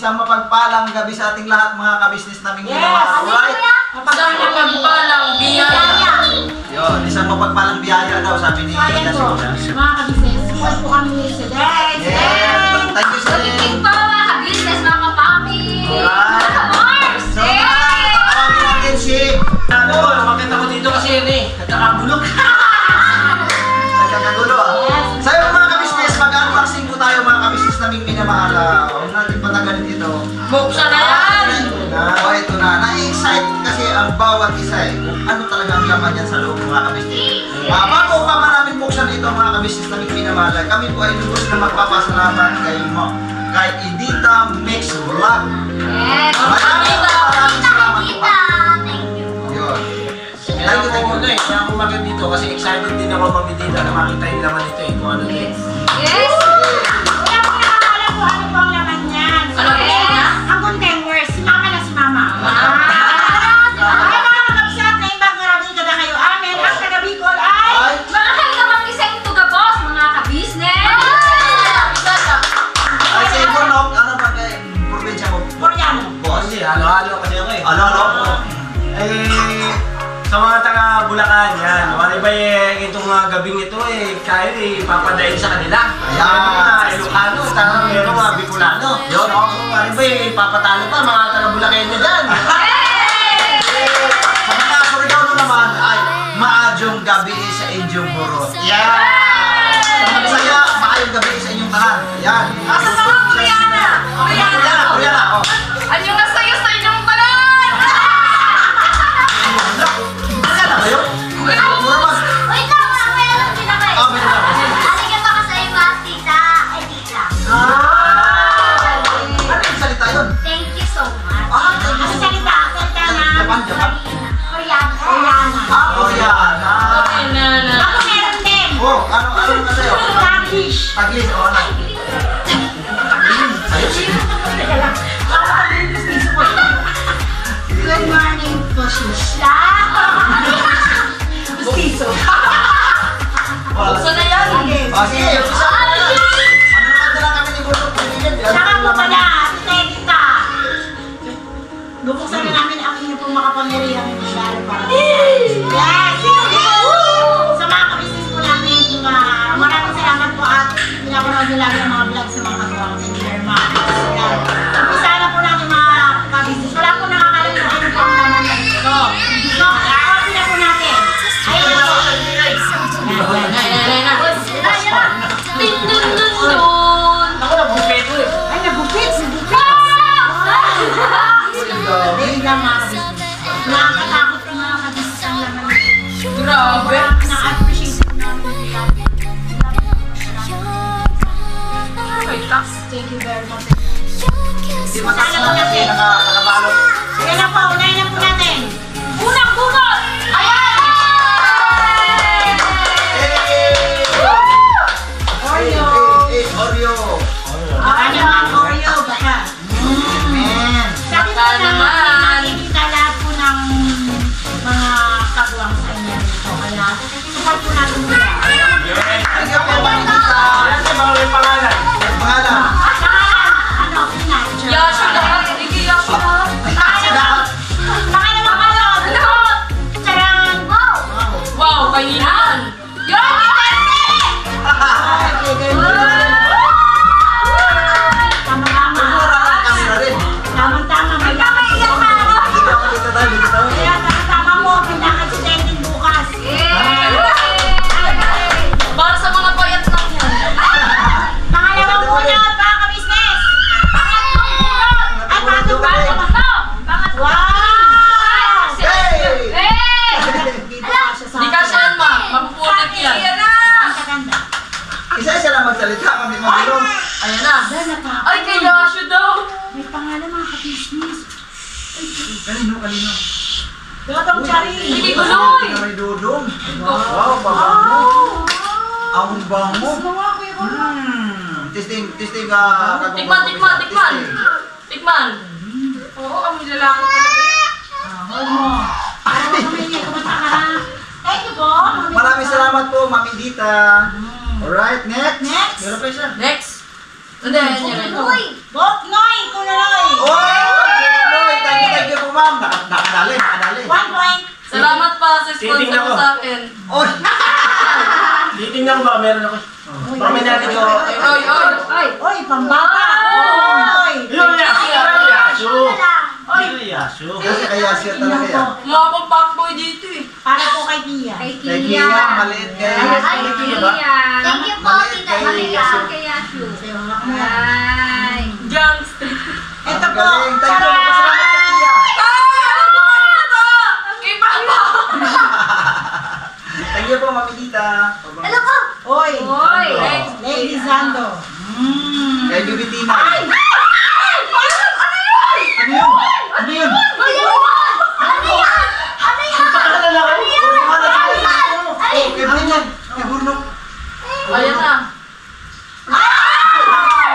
isang mapagpalang gabi sa ating lahat mga ka-business naming minamahal. Alright? Isang mapagpalang biyaya. Yun, isang mapagpalang biyaya daw, sabi ni Ayan po, mga ka-business. Support po kami ni Sedek. Thank you, sir. Pagiging po mga ka-business, mga kapami. Alright. Mga ka-mars. So, tawagin natin si... Makita ko dito kasi yun eh. Nagkakagulok. Nagkakagulo ah. Sa'yo mga ka-business, mag-unboxing po tayo mga ka-business naming minamahal. Huwag natin patagalin ito. Buksan na yan. Ito na. Na-excite kasi ang bawat isa eh. Kung ano talaga ang laman yan sa loob mga ka-business. Bago pa maraming buksan ito mga ka-business naming minamahal, kami po ay lubos na magpapasalamat kay Edita Mix Vlog. Yes. Maraming salamat po. Thank you. Yun. Kaya ako na eh. Kaya ako maganda dito kasi excited din ako mamidita na makita yung laman nito eh. Kung ano ito eh. Yes. Wala po nakakala po ano po ang laman niyan. Ano po yan? Ang containers, si mama na si mama. Ay mga kakabsat na ibang maraming kada kayo amin. Ang taga-Bicol ay... Mahal ka mang isang tugabos, mga ka-business. Ay, sa Ibornok, ano ba kay probinsya mo? Koreano. Boss. Kasi halo-halo kasi ako eh. Ano? Eh, sa mga taga Bulacan yan. Ano ba eh, itong gabing ito eh, kaya eh, papadain sa kanila. Ayan. Mga Ilocano, meron mga Bicolano. Yun, ano ba eh, papatalo pa mga taga Bulacan nyo dyan. Sa mga Surigao naman ay maadjong gabi sa inyong burot. Yan! Sa mga Bisaya, maayong gabi sa inyong tahan. Yan! Asa sa mga Koreana? Koreana! Oh. Ano yung nasa'yo sa inyong talan? Koreana ba yun? Mura mas. Wait lang, meron din ako eh. Ah, meron lang. Halika pa ka sa iyo, mga tita. Ay, tita. Ano yung salita yun? Thank you so much. Ah, Ang salita na... Japan. Koreano. Ah, Koreana. Okay na na. Ako meron din. Oh, ano na sa'yo? Taglish. Taglis, oh na. Sa'yo? Teka lang. Ako taglish gusto ko eh. Good morning, Pushish. Gustiso. Buksan na yan. Ah, sige, yung isa. Ano naman na lang kami ni Bulog? Saka po pala, Tita. Bubuksan na namin ang inyo pong makapangyarihan ng regalo para sa yes! Sa mga ka-business po namin, maraming salamat po at pinapanood nyo lagi ang mga vlog sa mga katuwang. Thank you very much. Yan. Umpisa na po natin mga ka-business. Wala po nakakalam na ano po ang laman ng ito. So, open na po natin. Ayun po. Ako na, bumpeto eh. Ay, nabupits! Dahil lang mga ka-business. Nakakatakot ang mga ka-business ang laman ng ito. Grabe. Na-appreciate po namin yung Thank you very much. Di mataas na kasi nakabalot. Ayan na po, unahin na po natin. Unang bunot! Ayan! Oreo. Oreo. Ano ang Oreo? Baka. Amen. Sa atin po Baka naman. nakikita lahat po ng mga katuwang sa inyo dito. Kaya, support po natin sila. Thank you po, Manita. Ayan siya, mga may pangalan. Pangalan. Ano, Pinay? Yasha lahat. Hindi Yasha lahat. Pangalan mo ano? Charang. Wow, kahinan. Yan! Tama-tama. Camera rin. Tama-tama. May Dito tayo. Kaya tama-tama mo. Pinaka-attending bukas. Para sa mga bayat lang yan. Pangalawang bunot, mga ka-business. Pangatlong bunot. Ay, pangatlong bunot. Wow! Hey! Hey! Dito ka siya sa... Di ka siya ma. Mapupunit yan. Ang kaganda. Isa-isa lang magsalita, kami magulong. Ayan na. Dala Ay, kay Yasha daw. May pangalan mga ka-business. Kanino? Dotong Chari. Hindi guloy. May dudong. Wow, babango. Ang bango. Gusto ko yung Testing, Tikman. Tikman. Oo, ang lalaki talaga. Thank you po. Maraming salamat po, Mami Dita. Alright, next. Next. Meron pa isa. Next. Hindi, yan. Uy! Bok, Noy! Ikaw na, Noy! sponsor Titingnan ko. sa akin. Oy! Titingnan ko ba meron ako. Baka may narinig ako. Oy! Oy, pambata! Oy! Yun, Yasu! Oy! Yun, Yasu. Kasi kaya siya talaga yan. Mga pang fuckboy dito eh. Para po kay Tia. Kay Kay Kia, maliit kay... Ay, Kia ba? thank you po, Maliit Tita kay Tia. Yasu. Kay Yasu. Sa'yo, hawak mo yan. Ay. Gangster. Ito Ang po, galing. Thank you. para... Pasalamat ka, Kia. Kay Papa! Thank you po, Mami Tita. Hello po! Oy! Oy! Lady Zando. Kay Bibi Tina. Ay! Ano yun? Ano yun? Ano yan? Ano yan? Ano yan? Pakalala ka? Oh, kay Burnok. Kay Burnok. Ayan na.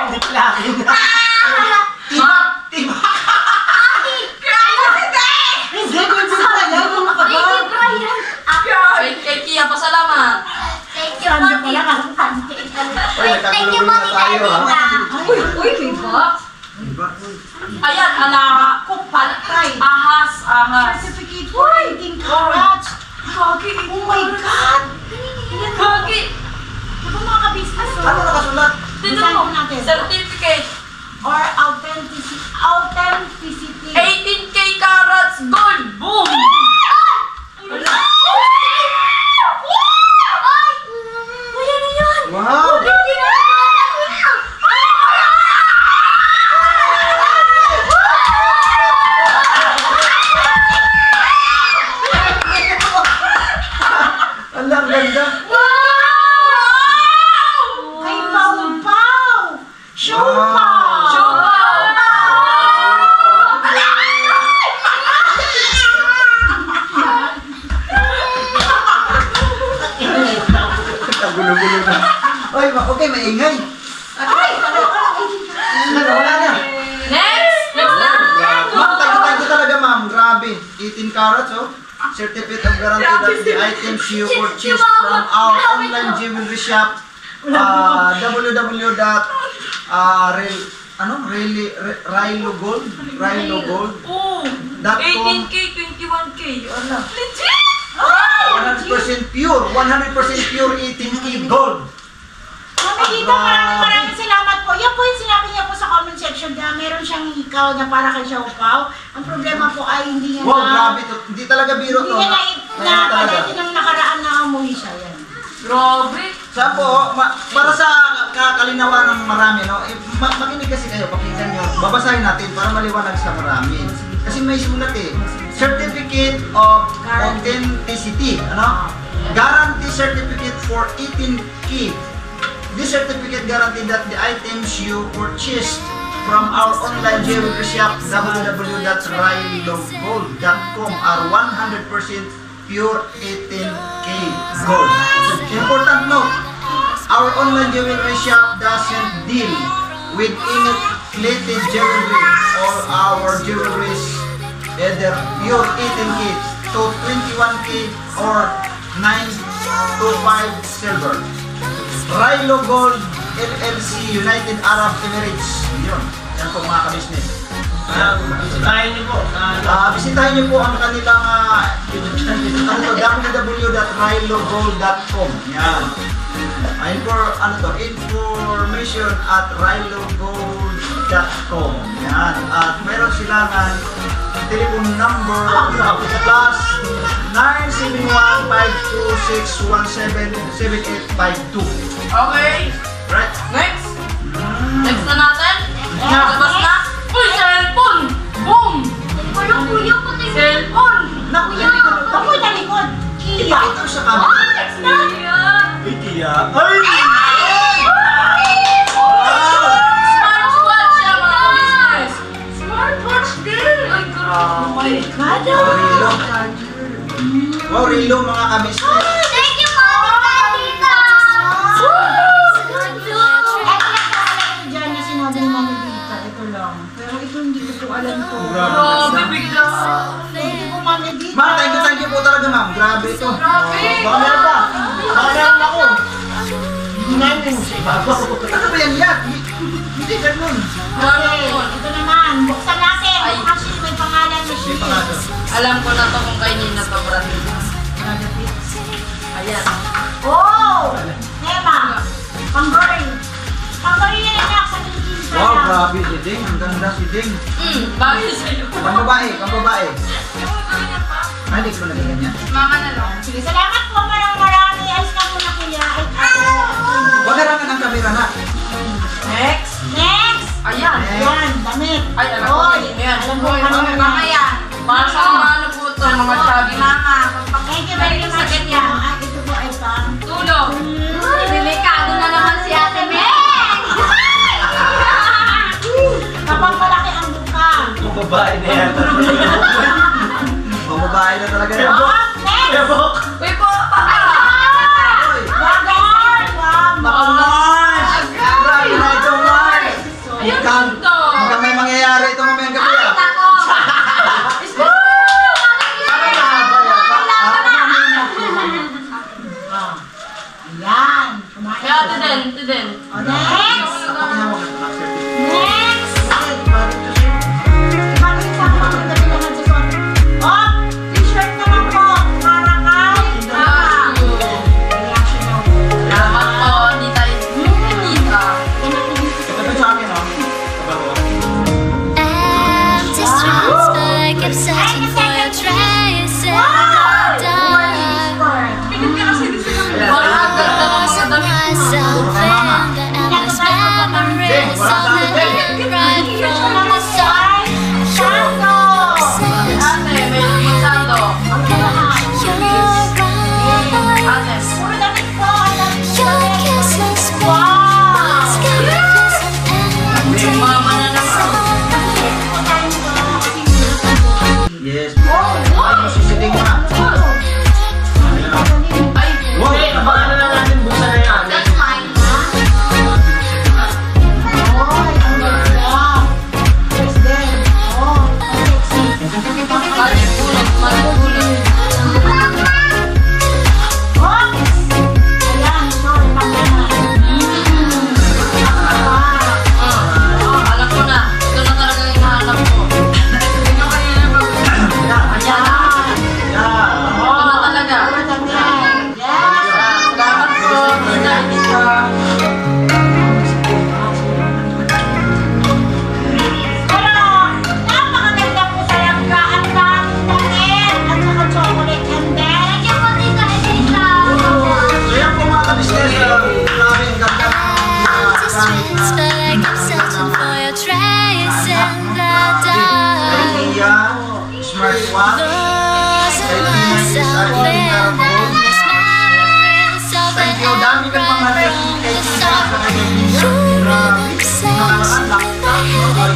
Diklakin. Tiba! Tiba! Hindi ko yung pala. Kung Thank you, kapag... Brian. Kay Kia, pasalamat. Thank you po, Sando pala Tita. ka. Oy, Thank you po, nagkakagulo na Tita tayo, ha? Tita. Uy, may box. Diba? Ayan, ala. Kupatay. Ahas. Certificate for 18 carats. Kagi. Oh my God! Kagi. Ito mga kabisnes. Ano nakasulat? Dito Basahin mo. ko natin. Certificate. Or authenticity. 18K carats gold. Boom. Kuya na yun! Wow! Ang ganda. Kay Pau Pau! Show Pau! Gulo-gulo na. Oy, okay, maingay. Ay! Wala na. Next. Next na. Ma'am, tayo talaga, ma'am. Grabe. 18 carats, oh. Certificate of guarantee that the items you purchased from our online jewelry shop, www.railogold.com Oh. 18K, 21K. Ala. Legit. 100% pure, 100% pure 18K gold. Mami Tita, maraming salamat po. Yan po yung sinabi niya po sa comment section na meron siyang ikaw na para kay Xiao Pao. Ang problema po ay hindi niya Wow, grabe to. Hindi talaga biro Hindi to. niya Ayan talaga. napalagi ng nakaraan na umuwi siya yan. Grabe. Siya po, para sa kakalinawan ng marami, no? Makinig kasi kayo, pakinggan nyo. Babasahin natin para maliwanag sa marami. Kasi may sulat eh. Certificate of Authenticity. Ano? Guarantee certificate for 18K. This certificate guarantees that the items you purchased from our online jewelry shop, www.railogold.com, are 100% pure 18K gold. Important note, our online jewelry shop doesn't deal with any plated jewelry. All our jewelry is either pure 18K to 21K or 925 silver. Railo Gold LLC, United Arab Emirates. Yun. Yan po mga ka-business. Bisitahin niyo po. Bisitahin niyo po ang kanilang www.railogold.com. Yan. Information at railogold.com. Yan. At meron silang telephone number plus 971-526-177852. Okay. Right? Next. Next na natin. Labas na. Uy, cellphone. Boom. Kuya, kuya, pati. Cellphone. Naku, Ako na likod. Kia. ipakita ko sa camera. Next na. Ay, Kia. Ay! Smartwatch siya mga business. Smartwatch din. Ay, grabe. Kada. Rilo. Wow, Rilo mga ka-business. Thank you po, Tita Tita. Ito lang po alam ko dyan na sinabi ni Mami Tita. Ito lang. Pero ito hindi ko po alam to. Grabe, bigla. Thank you po Mami Tita. Ma'am, thank you po talaga, ma'am. Grabe ito. Grabe. Baka meron pa. Baka meron ako. Hindi mo siya ibabaw. Ano ba yan? Hindi ganun. Okay, ito naman. Buksan natin. Ay. Actually, may pangalan na siya. May pangalan. Alam ko na to kung kainin na to, Brad. Ayan. Oh! Nema! Panggoy! Panggoy na rin ako sa Philippines. Wow, grabe si Ding. Ang ganda si Ding. Bakit sa'yo? Pambabae, pambabae. Ay, hindi ko na ganyan. Mama na lang. Sige, salamat po marami. Alis ka muna kuya. Huwag harangan ang kamera na. Next. Next! Ayan. Ayan, damit. Ay, alam ko. Oy, Ayan. alam mo ano na Mama yan. Para sa mga ano po ito, mga chubby. Mama. Thank you very much. Sakit niya. Ito po ay pang... Tulog. Delikado na naman si Ate Meng! Kapag malaki ang buka. Pambabae na yan. Pambabae na talaga yun. Oh, next! Ebok! Uy po, papa. Oy! Wagor! Mars! Grabe na ito, Mars! Ayun Mukhang to. may mangyayari ito mamayang gabi ah. Ako! Parang mahaba yan. Ayan. Kumain. Kaya ito din, ito din. Oh, next! Next! Ibalik sa ako ang gabi naman sa son. Oh! T-shirt naman po. Para kay... Reaction daw. Salamat po, Tita. Tita. Ito sa akin, oh. Empty streets, but I kept searching for your traces in the dark. Wala, ang ganda ng mga damit. Myself in the endless memories of the night right from the start. Ate, may magsando. You're right. Ate. Puro damit po. Your kisses Wow! my skin feels empty. Mama na naman. Yes. Ano si Ding na? Ay, Wow! Abangan na lang natin buksan na yan. that's mine. Oy, ang ganda. Yes, then. Oh, sexy. Malipulot, malipulot. Oh! Ayan, sorry, pangalaman. Alam ko na. Ito na talaga yung hinahanap ko. Ito kanina ba? Ayan. Yan. Ito na talaga. Puro damit. Yes! Salamat po, Tita. Tita. Pero, napakaganda po talaga. Ang daming damit at saka chocolate and then... Kaya po mga kabisnes, grabe ang ganda ng Empty streets, but I kept searching for your traces in the dark. Idea, smartwatch. Those are myself in the endless memories of the Thank you. Dami kang mga night dress from kay the Tina start. sa kanyang You're grabe. an obsession Nakaraan, in my laptop,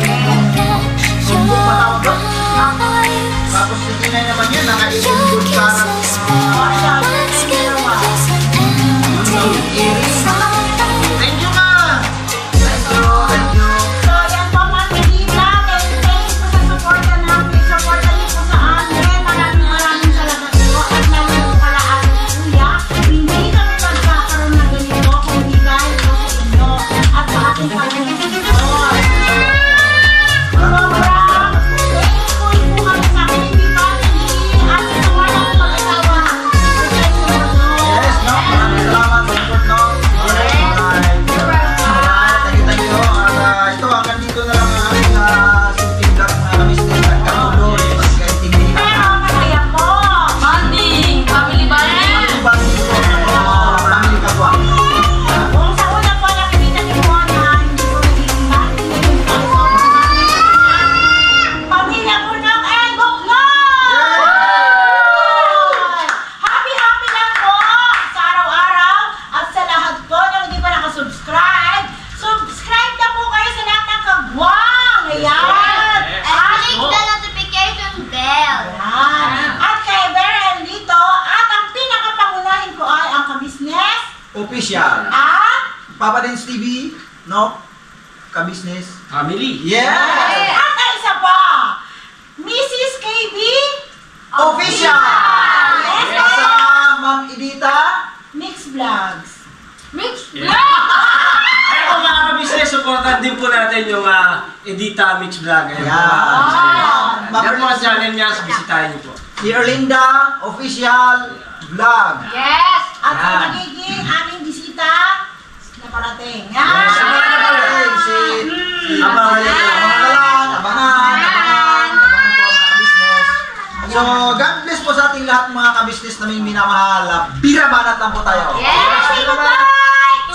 head again. You're right. Tapos si Tina naman yun, Your naka-i-good para kisses my skin feels empty inside. Thank you, ma! Thank you, thank you. So, yan po mga kanina. Thank you po sa supporta namin. Supporta niyo po sa amin. Maraming salamat po. At lalo po pala ating kuya. Hindi kami magkakaroon ng ganito kung hindi dahil po sa inyo. At sa ating pag-support. Sobrang thankful po kami sa Baby Family. At sa mga mag-asawa. Yes, no? Maraming salamat. Support, no? Alright. Thank you. At ito, hanggang dito na lang ang aking simpleng vlog mga kabisnes. At katulog. At kahit hindi na. Pero masaya po. Banding, family banding. Bandi ko. Family kapwa. Kung sa una po nakikita niyo po na hindi ko naging bati, naging pamilya po ng Egok Happy lang po sa araw-araw at sa lahat po na hindi pa nakasubscribe. Subscribe na po kayo sa lahat ng kagwang. Ayan. Click the notification bell. Ayan. At kay Beren dito at ang pinakapangunahin ko ay ang kabisnes Official. at Papa Dance TV. No? Kabisnes. Family. Yeah! at ang isa pa, Mrs. KB Official! Yes, Kasama Ma'am Edita. Mix Vlogs. Mix. Ay, kung mga kabisnes, supportan din po natin yung Edita Mix Vlog. Ayan po, mga Yeah. kabisnes. Yan po ang channel niya, bisitahin niyo po. Si Erlinda Official Vlog. Yes. At ang magiging aming bisita na parating. Abangan po mga kabisnes. So, God bless po sa ating lahat mga kabisnes naming minamahal. Birabanat lang po tayo. Yes!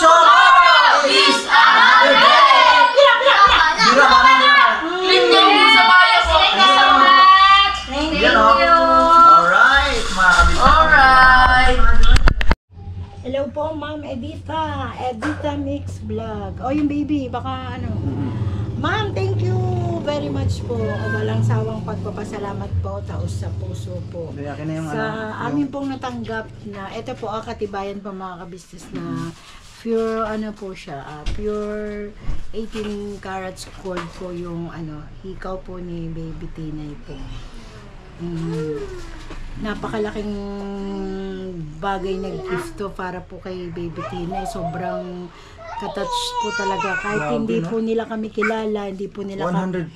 Choro is Birabanat. Click nyo sa bio po. Thank Yan o. Alright, mga kabisnes. Alright. Hello po, Ma'am Edita. Edita Mix Vlog. O, yung baby, baka ano. Ma'am, thank you very much po. Walang sawang pagpapasalamat po, taos sa puso po. Sa amin pong natanggap na, ito po ang katibayan po mga kabisnes na pure, ano po siya, pure 18 carats gold po yung hikaw po ni Baby Tinay po. Napakalaking bagay na gift to para po kay Baby Tinay. Sobrang katouch po talaga. Kahit hindi po nila kami kilala, hindi po nila 100%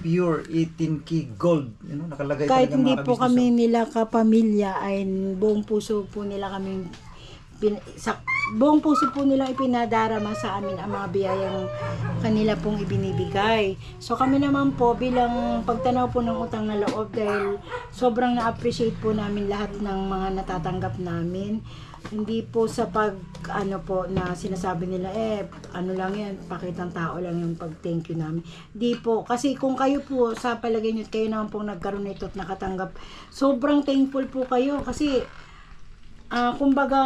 pure 18K gold. Nakalagay kahit talaga hindi mga po kabisnes, kami nila kapamilya, ay buong puso po nila kami buong puso po nilang ipinadarama sa amin ang mga biyayang kanila pong ibinibigay. So kami naman po bilang pagtanaw po ng utang na loob, dahil sobrang na-appreciate po namin lahat ng mga natatanggap namin. Hindi po sa po na sinasabi nila lang yan, pakitang tao lang yung pag thank you namin. Di po, kasi kung kayo po sa palagay nyo, kayo naman pong nagkaroon nito at nakatanggap, sobrang thankful po kayo kasi kumbaga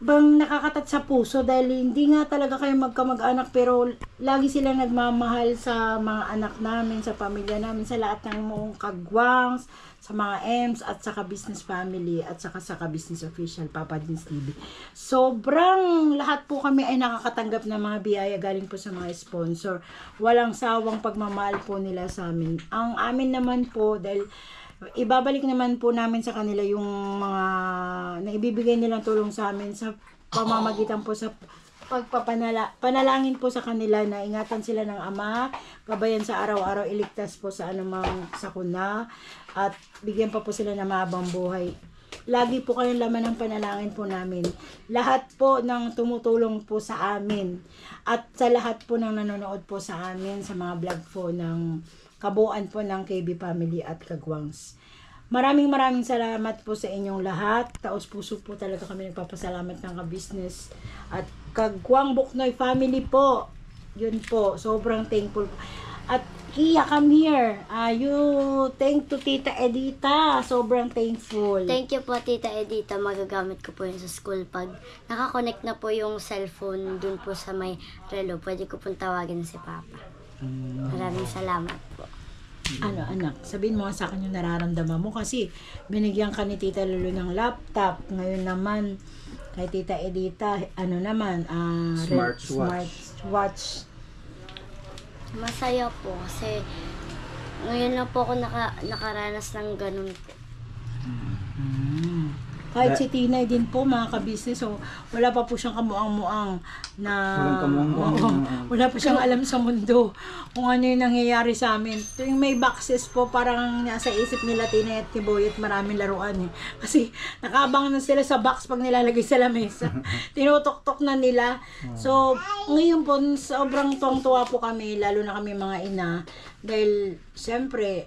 bang nakakatat sa puso, dahil hindi nga talaga kayo magkamag-anak pero lagi sila nagmamahal sa mga anak namin, sa pamilya namin, sa lahat ng mga kagwangs, sa mga M's at sa business family at saka sa business official Papa Dins TV. Sobrang lahat po kami ay nakakatanggap ng mga biyaya galing po sa mga sponsor. Walang sawang pagmamahal po nila sa amin. Ang amin naman po, dahil ibabalik naman po namin sa kanila yung mga naibibigay nilang tulong sa amin sa pamamagitan po sa panalangin po sa kanila na ingatan sila ng Ama, gabayan sa araw-araw, iligtas po sa anumang sakuna, at bigyan pa po sila ng mahabang buhay. Lagi po kayong laman ng panalangin po namin. Lahat po ng tumutulong po sa amin at sa lahat po ng nanonood po sa amin sa mga vlog po ng kabuuan po ng KB Family at Kagwangs. Maraming salamat po sa inyong lahat. Taos puso po talaga kami nagpapasalamat ng ka-business at Kagwang Buknoy family po. Yun po, sobrang thankful. At Kia, come here. You thank to Tita Edita. Sobrang thankful. Thank you po, Tita Edita. Magagamit ko po yun sa school. Pag nakakonect na po yung cellphone dun po sa may relo, pwede ko pong tawagin si Papa. Maraming salamat po. Anak, sabihin mo sa akin yung nararamdaman mo kasi binigyan ka ni Tita Lulu ng laptop. Ngayon naman, kay Tita Edita, smartwatch. Masaya po kasi ngayon lang po ako nakaranas ng ganun po. Kahit si Tinay din po, mga ka-business, so, wala pa po siyang kamuang-muang na wala pa siyang alam sa mundo kung ano yung nangyayari sa amin. Tuwing may boxes po, parang nasa isip nila Tinay at ni Boy at maraming laruan Kasi nakaabang na sila sa box pag nilalagay sa lamesa. Tinutok-tok na nila. So, ngayon po, sobrang tuwang-tuwa po kami, lalo na kami mga ina. Dahil, siyempre,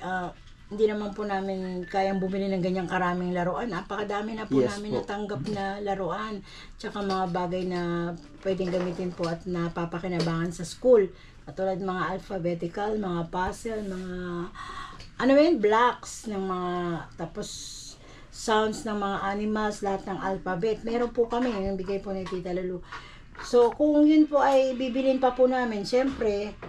hindi naman po namin kayang bumili ng ganyang karaming laruan. Napakadami na po namin natanggap na laruan. Tsaka mga bagay na pwedeng gamitin po at napapakinabangan sa school. Katulad mga alphabetical, mga puzzle, mga blocks ng mga, tapos sounds ng mga animals, lahat ng alphabet. Meron po kami, yung bigay po ni Tita Lulu. So, kung yun po ay bibilin pa po namin, syempre,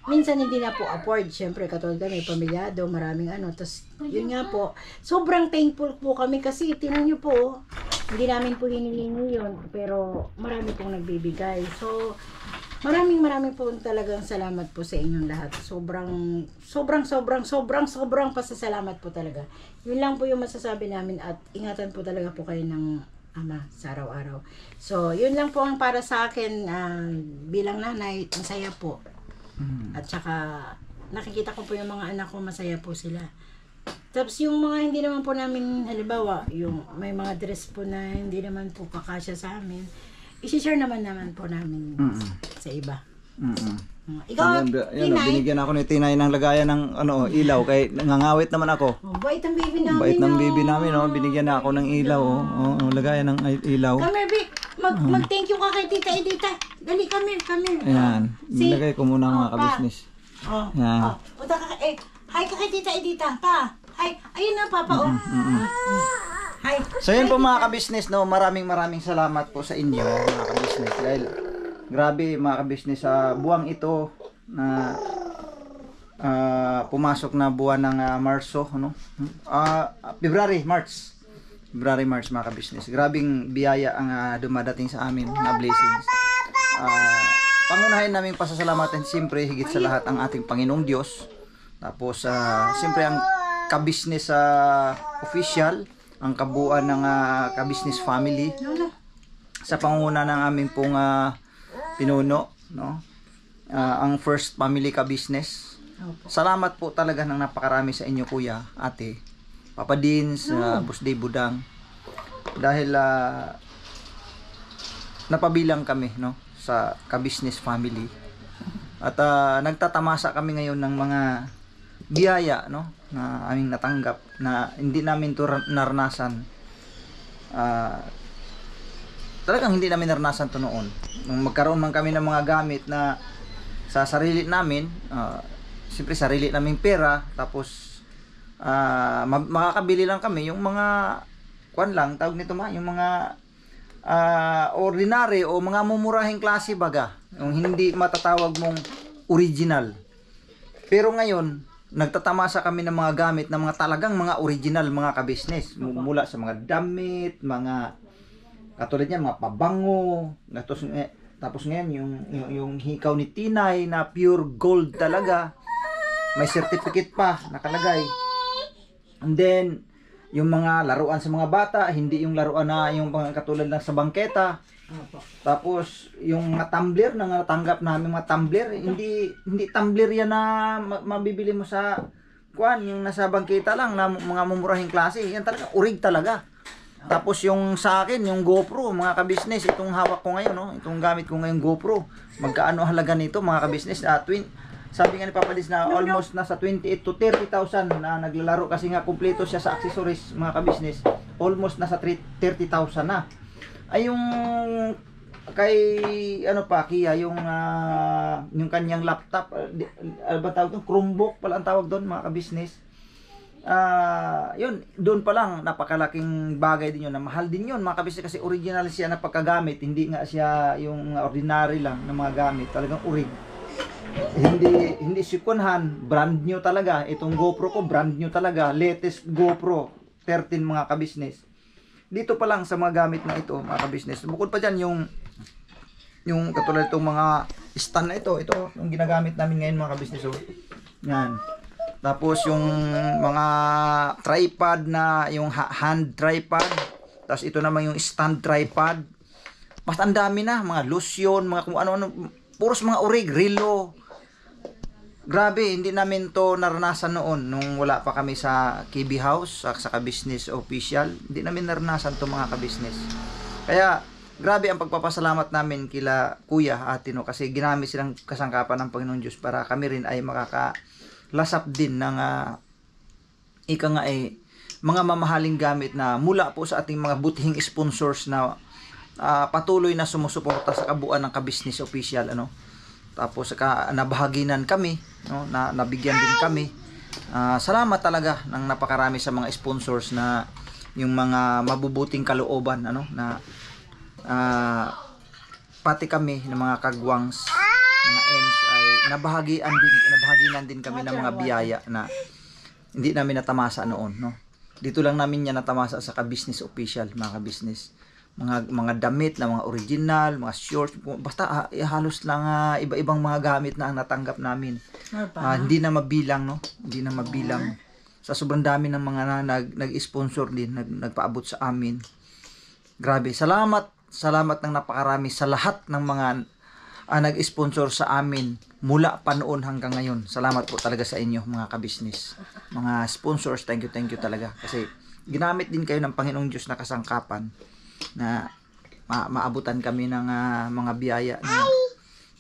minsan hindi na po afford, syempre katulad kami, pamilyado, maraming tapos yun nga po, sobrang thankful po kami kasi tinan nyo po, hindi namin po hinihingi yun, pero marami pong nagbibigay. So, maraming po talagang salamat po sa inyong lahat. Sobrang pasasalamat po talaga. Yun lang po yung masasabi namin at ingatan po talaga po kayo ng Ama sa araw-araw. So, yun lang po ang para sa akin bilang nanay, masaya po. At saka nakikita ko po yung mga anak ko, masaya po sila. Tapos yung mga hindi naman po namin, halimbawa, yung may mga dress po na hindi naman po kakasya sa amin, isi-share naman po namin sa iba. Ikaw, Tinay? Binigyan ako ni Tinay ng lagayan ng ilaw kay nangangawit naman ako. Bait ang baby namin. Bait ng baby namin, binigyan na ako ng ilaw, lagayan ng ilaw. Come here, Vic. Mag-thank you ka kay Tita Edita. Dali, come here. Ayan, nilagay ko muna mga kabisnes. Yan. Punta ka, hi ka kay Tita Edita, pa. Hi, ayun na, Papa, Hi. So yun po mga kabisnes, maraming salamat po sa inyo mga kabisnes. Dahil grabe mga kabisnes, sa buwang ito na pumasok na buwan ng Marso, February, March mga kabisnes. Grabing biyaya ang dumadating sa amin na blessings. Pangunahin namin pasasalamatan siyempre higit sa lahat ang ating Panginoong Diyos. Tapos siyempre ang kabisnes official, ang kabuuan ng kabisnes family sa pangunguna ng aming pong pinuno, ang First Family Kabisnes. Salamat po talaga ng napakarami sa inyo, kuya, ate, Papa Dins, Boss Day Budang, dahil napabilang kami sa kabisnes family at nagtatamasa kami ngayon ng mga biyaya na aming natanggap na hindi namin to naranasan. Talagang hindi namin naranasan to noon. Nung magkaroon man kami ng mga gamit na sa sarili namin, siyempre sarili naming pera, tapos makakabili lang kami yung mga tawag nito yung mga ordinary o mga mumurahing klase baga, yung hindi matatawag mong original. Pero ngayon nagtatamasa kami ng mga gamit na mga talagang mga original mga kabisnes, mula sa mga damit, mga katulad niyan, mga pabango, tapos ngayon yung hikaw ni Tinay na pure gold talaga, may certificate pa nakalagay. And then yung mga laruan sa mga bata, hindi yung laruan na yung katulad lang sa bangketa. Tapos yung mga tumbler na natanggap namin, mga tumbler, hindi tumbler yan na mabibili mo sa yung nasa bangketa lang na mga mumurahing klase. Yan talaga urig talaga. Tapos yung sa akin, yung GoPro, mga kabisnes, itong hawak ko ngayon, itong gamit ko ngayon GoPro, magkaano halaga nito mga kabisnes? Sabi nga ni Papa Dins na almost nasa 28 to 30,000 na naglalaro kasi nga kumpleto siya sa accessories mga kabisnes. Almost nasa 30,000 na. Ay yung kay Kia, yung kanyang laptop, ba tawag doon, Chromebook pala ang tawag doon mga kabisnes. Yun, doon pa lang napakalaking bagay din yun, na mahal din yun mga kabisnes kasi original siya na pagkagamit, hindi nga siya yung ordinary lang na mga gamit, talagang urig. Hindi sikunhan, brand new talaga. Itong GoPro ko brand new talaga, latest GoPro 13 mga kabisnes. Dito pa lang sa mga gamit na ito mga kabisnes. Bukod pa dyan yung katulad itong mga stand na ito yung ginagamit namin ngayon mga kabisnes. Yan. Tapos yung mga tripod na yung hand tripod. Tapos ito naman yung stand tripod. Basta ang dami na, mga lotion, mga kung ano-ano, puros mga urig, relo. Grabe, hindi namin to naranasan noon nung wala pa kami sa KB House, sa kabisnes official. Hindi namin naranasan to mga kabisnes. Kaya grabe ang pagpapasalamat namin kila Kuya Ate kasi ginamit silang kasangkapan ng Panginoon Diyos para kami rin ay makakalasap din ng mga mamahaling gamit na mula po sa ating mga butihing sponsors na patuloy na sumusuporta sa kabuuan ng kabisnes official Tapos nabahaginan kami, na nabigyan din kami. Salamat talaga ng napakarami sa mga sponsors na yung mga mabubuting kalooban na pati kami ng mga kagwangs, mga M's ay nabahaginan din kami ng mga biyaya na hindi namin natamasa noon, Dito lang namin yan natamasa sa kabisnes official, mga kabisnes. Mga damit na mga original, mga shorts, basta halos lang iba-ibang mga gamit na ang natanggap namin. Hindi na mabilang, Hindi na mabilang. Sa sobrang dami ng mga nag-sponsor din, nagpaabot sa amin. Grabe, salamat ng napakarami sa lahat ng mga nag-sponsor sa amin mula pa noon hanggang ngayon. Salamat po talaga sa inyo mga ka-business. Mga sponsors, thank you talaga. Kasi ginamit din kayo ng Panginoong Diyos na kasangkapan na maabutan kami ng mga biyaya na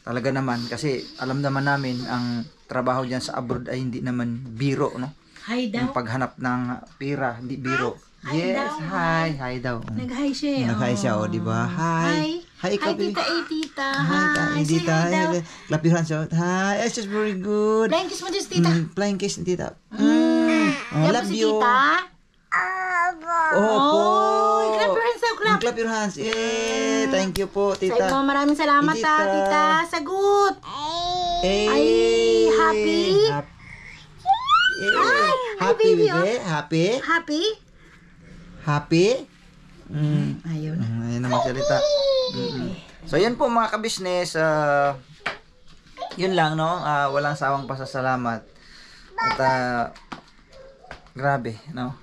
talaga naman. Kasi alam naman namin ang trabaho dyan sa abroad ay hindi naman biro, no? Hi daw. Yung paghanap ng pera, hindi biro. Yes, hi. Hi daw. Nag-hi siya. Nag-hi siya, di ba? Hi. Hi, ikaw, Hi, tita, tita. Hi, Say tita. hi daw. Clap your hands out. Hi, it's just very good. Flying kiss mo dyan, tita. Flying kiss, tita. Yan po Love si you. tita. Oh, Oh, clap your hands daw, clap. Clap your hands. Yeah, thank you po, Sa tita. inyo, maraming salamat Tita. tita. Sagot. Hey. Ay, happy? Ay, Happy, baby, baby. Happy? Happy? Happy? Ayun. Ayun na magsalita. So, yun po mga ka-business. Yun lang, no? Walang sawang pasasalamat. At, grabe, no?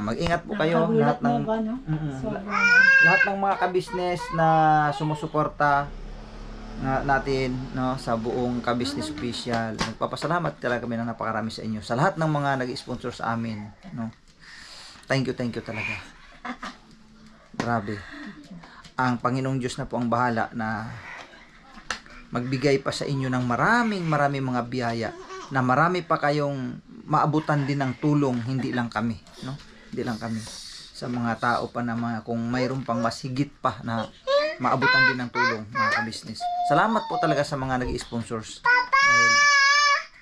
Mag-ingat po kayo. Lahat ng, lahat ng mga ka-business na sumusuporta natin, no, sa buong ka-business official. Nagpapasalamat talaga kami ng napakarami sa inyo. Sa lahat ng mga nag-sponsor sa amin, no? Thank you talaga. Grabe. Ang Panginoong Diyos na po ang bahala na magbigay pa sa inyo ng maraming mga biyaya na marami pa kayong maabutan din ng tulong, hindi lang kami, no? Hindi lang kami. Sa mga tao pa na kung mayroon pang mas higit pa na maabutan din ng tulong, mga ka-business. Salamat po talaga sa mga nag-sponsors.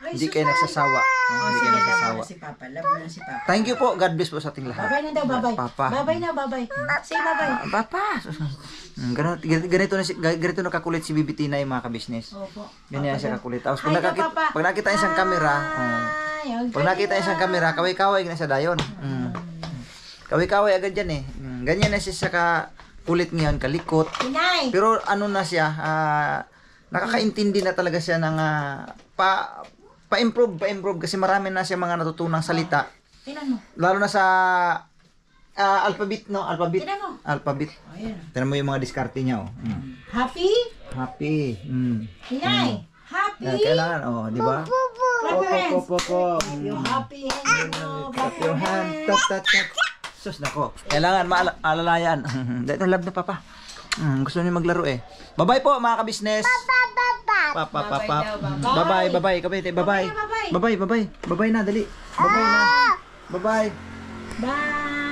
Dahil hindi kayo nagsasawa. Hindi kayo nagsasawa. Si Papa. Love mo na si Papa. Thank you po. God bless po sa ating lahat. Babay na daw, babay. Papa. Babay na, babay. Say babay. Papa. Ganito nakakulit si Bibi Tinay, mga ka-business. Opo. Ganyan siya kakulit. Tapos Hi daw, Papa. pag nakita niya isang camera, pag nakita niya isang camera, kaway-kaway na siya dayon. Kaway-kaway agad yan eh. Ganyan na siya sa kulit ngayon, kalikot. Pinay. Pero ano na siya, nakakaintindi na talaga siya ng pa-improve kasi marami na siya mga natutunang salita. Tinan mo. Lalo na sa alphabet, no? Alphabet. Tinan mo. Alphabet. Ayan. Tinan mo yung mga diskarte niya, oh. Happy? Happy. Pinay. Happy? Kailangan, oh, di ba? Clap your hands. Po. Yung happy hands mo. Clap your hand. Tat. Sus, nako. Kailangan maalalayan. Dito love na papa. Gusto niyo maglaro eh. Bye-bye po mga ka-business. Bye-bye. Bye-bye. Bye-bye na, dali. Bye-bye na. Bye-bye. Bye.